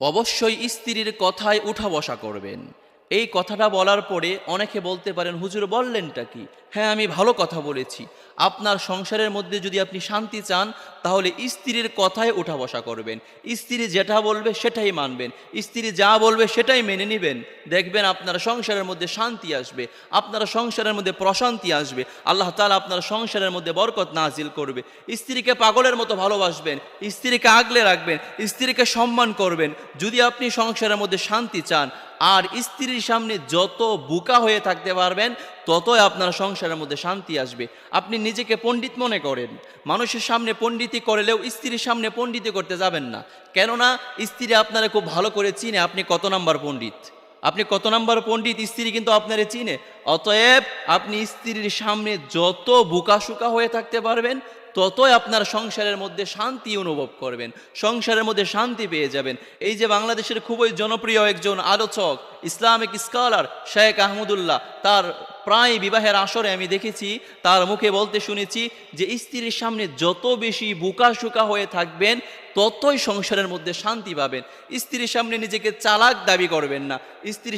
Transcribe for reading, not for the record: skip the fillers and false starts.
অবশ্যই স্ত্রীর কথায় উঠা বসা করবেন। এই কথাটা বলার পরে অনেকে বলতে পারেন, হুজুর বললেনটা কি? হ্যাঁ, আমি ভালো কথা বলেছি। আপনার সংসারের মধ্যে যদি আপনি শান্তি চান, তাহলে স্ত্রীর কথায় উঠা বসা করবেন। স্ত্রী যেটা বলবে সেটাই মানবেন। স্ত্রী যা বলবে সেটাই মেনে নেবেন। দেখবেন আপনার সংসারের মধ্যে শান্তি আসবে, আপনার সংসারের মধ্যে প্রশান্তি আসবে। আল্লাহ তাআলা আপনার সংসারের মধ্যে বরকত নাজিল করবে। স্ত্রীকে পাগলের মতো ভালোবাসবেন, স্ত্রীকে আগলে রাখবেন, স্ত্রীকে সম্মান করবেন। যদি আপনি সংসারের মধ্যে শান্তি চান, আর স্ত্রীর সামনে যত বোকা হয়ে থাকতে পারবেন, ততই আপনার সংসারের মধ্যে শান্তি আসবে। আপনি নিজেকে পণ্ডিত মনে করেন, মানুষের সামনে পণ্ডিতি করলেও স্ত্রীর সামনে পণ্ডিতি করতে যাবেন না। কেননা স্ত্রী আপনারা খুব ভালো করে চিনে আপনি কত নাম্বার পণ্ডিত। আপনি কত নাম্বার পণ্ডিত, স্ত্রী কিন্তু আপনারে চিনে। অতএব আপনি স্ত্রীর সামনে যত বোকাশোকা হয়ে থাকতে পারবেন, ততই আপনার সংসারের মধ্যে শান্তি অনুভব করবেন, সংসারের মধ্যে শান্তি পেয়ে যাবেন। এই যে বাংলাদেশের খুবই জনপ্রিয় একজন আলোচক, ইসলামিক স্কলার শেখ আহমদুল্লাহ, তার প্রায় বিবাহের আসরে আমি দেখেছি, তার মুখে বলতে শুনেছি যে স্ত্রীর সামনে যত বেশি বোকাশোকা হয়ে থাকবেন, ততই সংসারের মধ্যে শান্তি পাবেন। স্ত্রীর সামনে নিজেকে চালাক দাবি করবেন না। স্ত্রীর